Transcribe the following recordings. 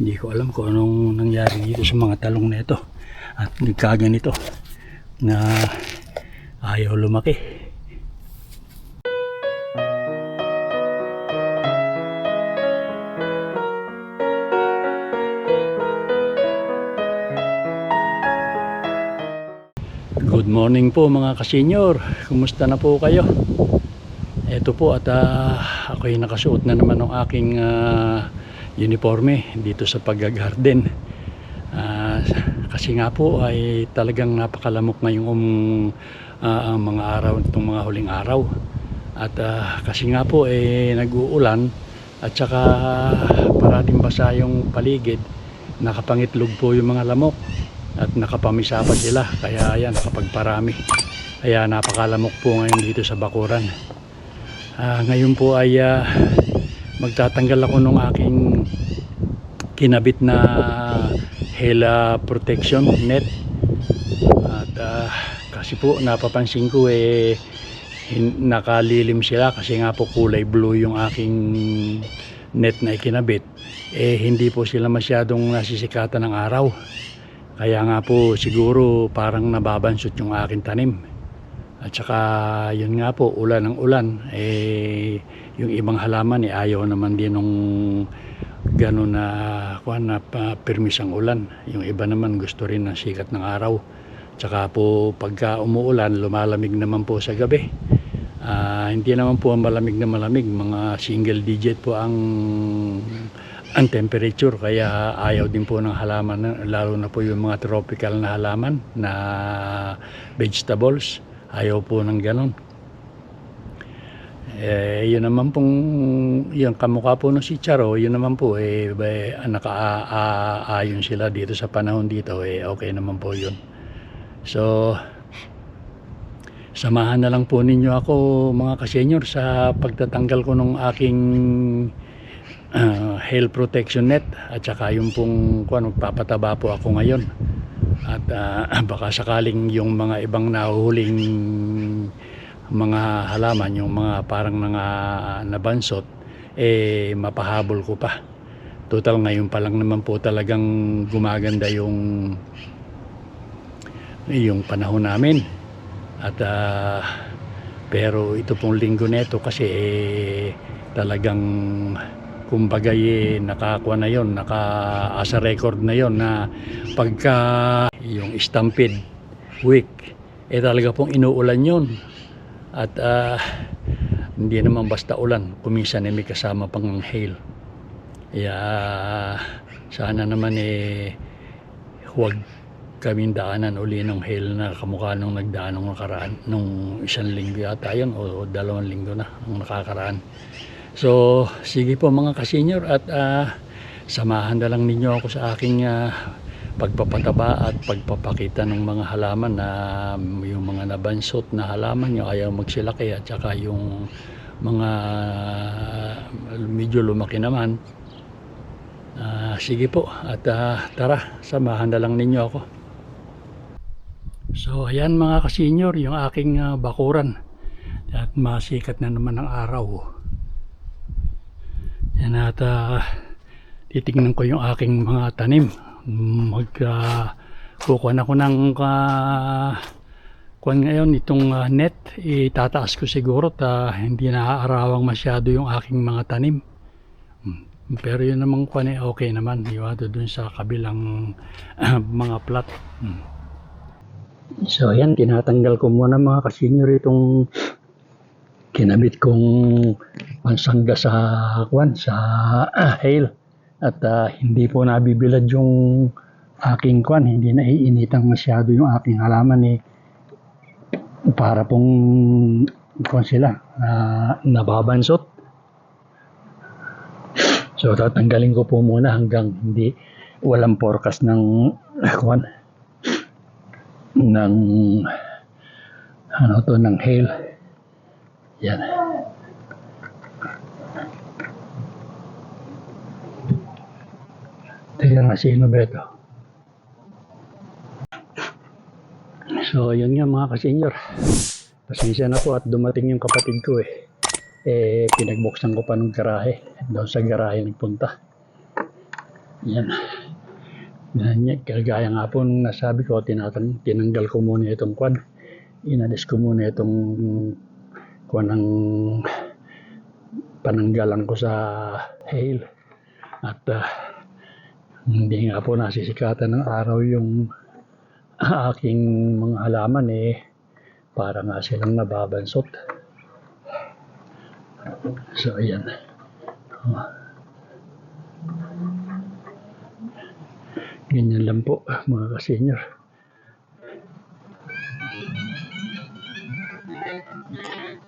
Hindi ko alam kung anong nangyari dito sa mga talong na ito. At nagkaganito na ayaw lumaki. Good morning po mga kasenyor. Kumusta na po kayo? Ito po at ako'y nakasuot na naman ng aking uniforme dito sa pag-garden. Kasi nga po ay talagang napakalamok ngayong ang mga araw, itong mga huling araw. At kasi nga po nag-uulan at saka parating basa yung paligid, nakapangitlog po yung mga lamok at nakapamisa pa sila, kaya yan, nakapagparami, kaya napakalamok po ngayon dito sa bakuran. Ngayon po ay magtatanggal ako ng aking kinabit na hail protection net. At kasi po napapansin ko nakalilim sila kasi nga po kulay blue yung aking net na ikinabit. Hindi po sila masyadong nasisikatan ng araw. Kaya nga po siguro parang nababansot yung aking tanim. At saka yun nga po, ulan ng ulan, yung ibang halaman ayaw naman din nung gano'n na permis ang ulan. Yung iba naman gusto rin ng sikat ng araw. At saka po pagka umuulan, lumalamig naman po sa gabi. Hindi naman po malamig na malamig, mga single digit po ang temperature, kaya ayaw din po ng halaman, lalo na po yung mga tropical na halaman na vegetables, ayaw po ng ganon. Yun naman pong yung kamukha po ng si Charo, yun naman po nakaayon sila dito sa panahon dito, okay naman po yun. So samahan na lang po ninyo ako mga kasenyor sa pagtatanggal ko ng aking hail protection net at saka yung pong magpapataba po ako ngayon. At baka sakaling yung mga ibang nahuhuling mga halaman, yung mga parang nabansot, mapahabol ko pa. Total ngayon pa lang naman po talagang gumaganda yung panahon namin. At pero ito pong linggo neto kasi talagang kumbaga nakakuha na yon, naka-asa record na yon na pagka yung stampede week talaga pong inuulan yon. At hindi naman basta ulan, kuminsan may kasama pang hail. Kaya sana naman huwag kaming daanan uli ng hail na kamukha nung nagdaan nung nakaraan, nung isang linggo yata yun o 2 linggo na nung nakakaraan. So sige po mga kasenyor, at samahan na lang ninyo ako sa aking pagpapataba at pagpapakita ng mga halaman na yung mga nabansot na halaman yung ayaw magsilaki, at saka yung mga medyo lumaki naman. Sige po, at tara, samahan na lang ninyo ako. So ayan mga kasenyor, yung aking bakuran, at masikat na naman ang araw. Yan, at titignan ko yung aking mga tanim. Kukuha ako ng ngayon itong net, itataas ko siguro hindi naaarawang masyado yung aking mga tanim. Pero yun namang okay naman, iwato dun sa kabilang mga plat. So ayan, tinatanggal ko muna mga kasenyor itong kinabit kong pansangga sa hail. At hindi po nabibilad yung aking hindi naiinitan masyado yung aking halaman para pong sila nababansot. So tatanggalin ko po muna hanggang walang forecast ng ng hail. Yan. Tingnan nga sino ba ito. So yun nga mga kasenyor, pasensya na po at dumating yung kapatid ko pinagbuksan ko pa ng garahe, doon sa garahe nagpunta. Yan. Kagaya nga po nung nasabi ko, tinanggal ko muna itong kwan. Inalis ko muna itong kwan ng pananggalan ko sa hail. At hindi nga po nasisikatan ng araw yung aking mga halaman para nga silang nababansot. So ayan. Ganyan lang po mga ka-senior.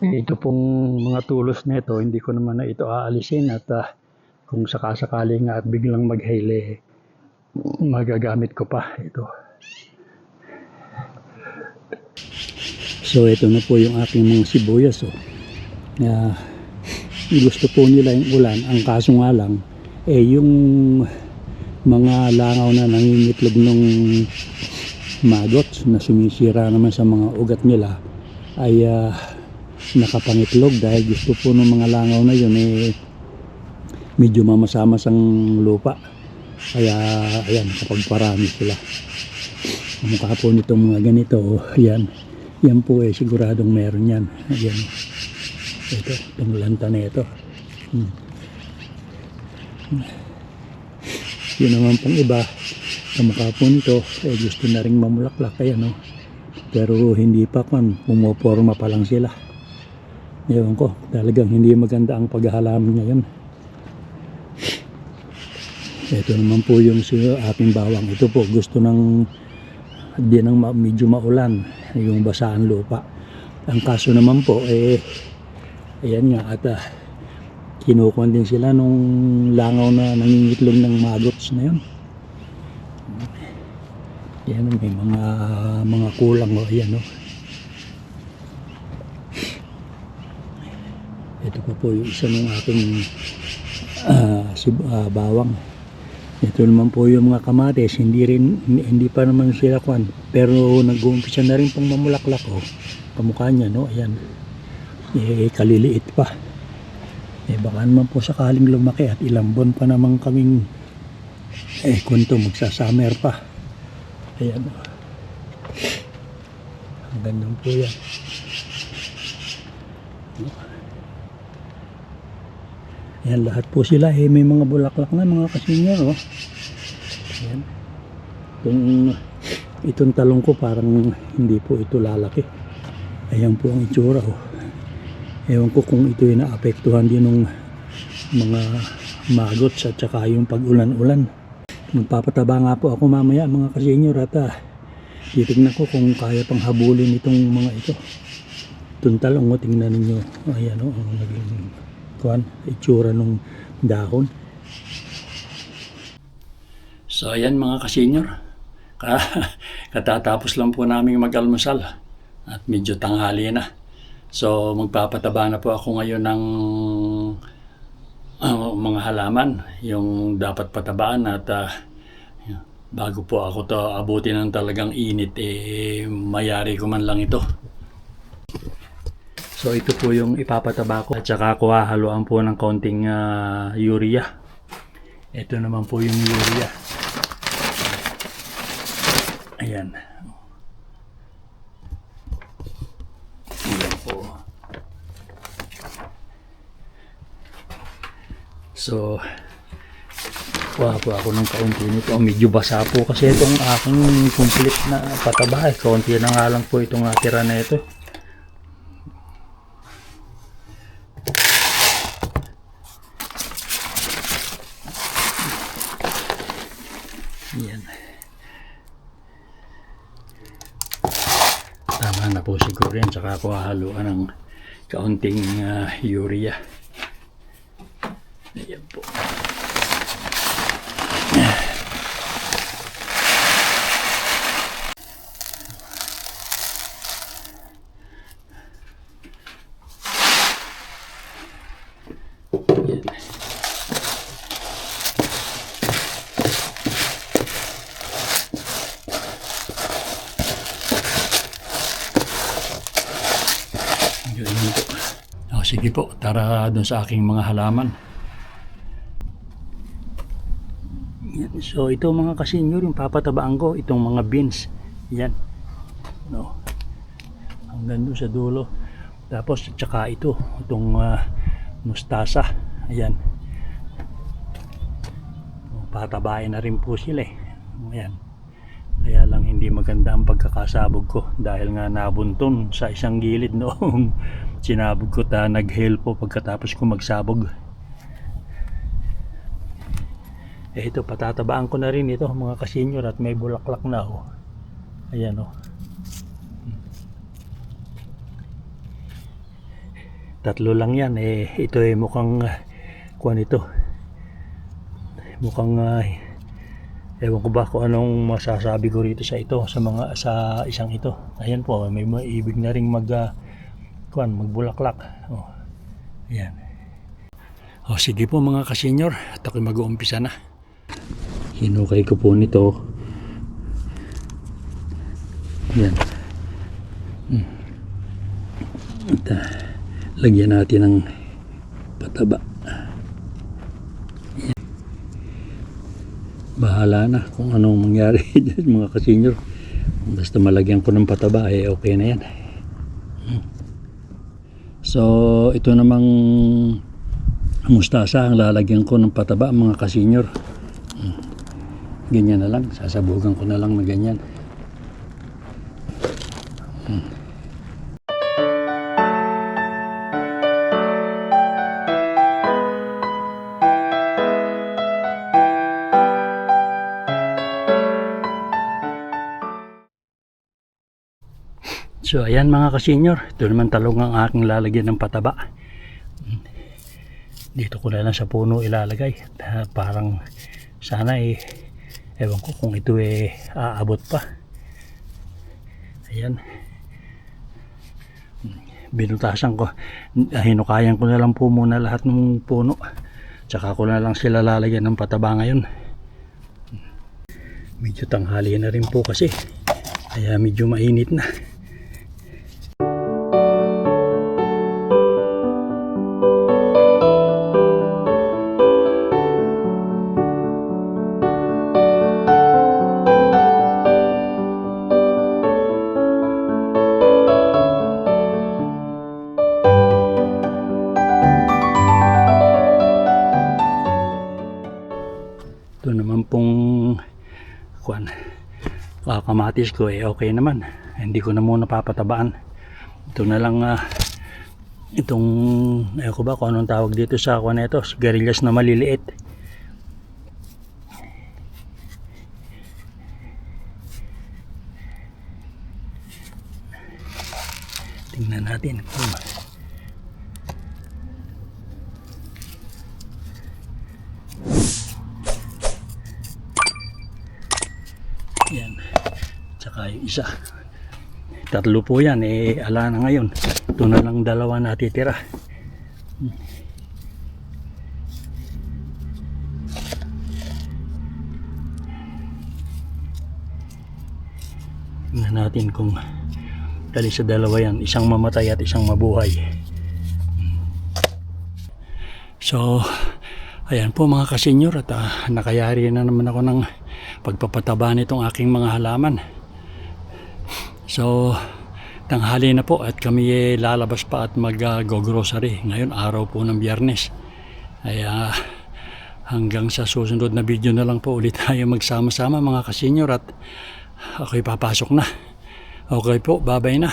Ito pong mga tulos na ito, hindi ko naman na ito aalisin at kung sakasakali nga at biglang mag-hail magagamit ko pa ito. So ito na po yung aking mga sibuyas. Gusto po nila yung ulan, ang kaso nga lang yung mga langaw na nangingitlog ng maggots na sumisira naman sa mga ugat nila ay nakapangitlog dahil gusto po ng mga langaw na yun medyo mamasamasang lupa, kaya ayan, kapag parami sila ang mukha po nitong mga ganito, yan po siguradong meron yan. Ayan, ito, itong lanta na ito. Yun naman pong iba, kamukha po nito gusto na ring mamulaklak, pero hindi pa, pumoporma pa lang sila. Ewan ko, talagang hindi maganda ang paghahalaman ngayon. Ito naman po yung aking bawang. Ito po, gusto ng medyo maulan, yung basaan lupa. Ang kaso naman po, ayan nga, at kinukuhan din sila nung langaw na nangingitlog ng maggots na yun. Yan, may mga kulang, ayan, Ito po yung isa ng aking bawang. Ito naman po yung mga kamatis, hindi pa naman sila kwan, pero nag-uumpisa na rin pong mamulaklak, kamukha niya, ayan, kaliliit pa. Baka naman po sakaling lumaki at ilang buwan pa naman kaming kunto magsasummer pa. Ayan, ang gandang po yan. Ayan, lahat po sila may mga bulaklak na mga ka-senior. Ayan. Itong talong ko parang hindi po ito lalaki. Ayan po ang itsura. Ewan ko kung ito ay naapektuhan din ng mga maggots at saka yung pag-ulan-ulan. Magpapataba nga po ako mamaya mga ka-senior at titignan ko kung kaya pang habulin itong mga ito. Itong talong, tingnan ninyo. Ayan, ang naging itsura ng dahon. So ayan mga ka-senior, katatapos lang po namin mag-almusal at medyo tanghali na. So magpapataba na po ako ngayon ng mga halaman, yung dapat patabaan, at bago po ako to abutin ng talagang init, mayari ko man lang ito. So ito po yung ipapataba ko, at saka ko hahaluan po ng konting urea. Ito naman po yung urea. Ayan. Ayan po. So kuha po ako ng kaunti nito. Medyo basa po kasi itong aking complete na pataba. Kaunti na nga lang po itong natira na ito. Yan. Tama na po siguro yan. Tsaka ako hahaluan ng kaunting urea. Ayan po. Sige po, tara doon sa aking mga halaman. Yan. So ito mga kasenyor, yung papatabaan ko, itong mga beans. Yan. No. Hanggang doon sa dulo. Tapos tsaka itong mustasa. Ayan. Patabain na rin po sila eh. Ayan. Kaya lang hindi maganda ang pagkakasabog ko dahil nga nabunton sa isang gilid noong sinabog ko nag-hail po pagkatapos ko magsabog. Eh ito, patatabaan ko na rin ito mga kasenyor at may bulaklak na oh. Ayan oh. Tatlo lang yan eh. Ito eh mukhang kuwan ito. Mukhang ewan ko ba kung anong masasabi ko rito sa ito sa isang ito. Ayan po, may maibig na ring magbulaklak. Oh. Ayan. Oh, sige po mga kasenyor, at ako'y mag-uumpisa na. Hinukay ko po nito. Ayan. At lagyan natin ng pataba. Bahala na kung anong mangyari dyan mga kasenyor. Basta malagyan ko ng pataba eh okay na yan. So ito namang mustasa ang lalagyan ko ng pataba mga kasenyor. Ganyan na lang, sasabugan ko na lang na ganyan. So ayan mga kasenyor, ito naman talong ang aking lalagyan ng pataba. Dito ko na lang sa puno ilalagay. Parang sana ewan ko kung ito aabot pa. Ayan. Binutasan ko. Hinukayan ko na lang po muna lahat ng puno. Tsaka ko na lang sila lalagyan ng pataba ngayon. Medyo tanghali na rin po kasi. Kaya medyo mainit na. Ito naman pong kamatis ko okay naman. Hindi ko na muna papatabaan. Ito na lang itong ko ba kung anong tawag dito sa ito, sigarilyas na maliliit. Tingnan natin kung yan. Tsaka yung isa. Tatlo po yan. Ala na ngayon. Ito na lang dalawa natitira. Tingnan natin kung dali sa dalawa yan. Isang mamatay at isang mabuhay. So, ayan po mga kasenyor. At nakayari na naman ako ng pagpapataba nitong aking mga halaman. So tanghali na po at kami lalabas pa at mag-grocery. Ngayon araw po ng Biyernes. Kaya hanggang sa susunod na video na lang po ulit tayo magsama-sama mga kasenyor at ako'y papasok na. Okay po, bye-bye na.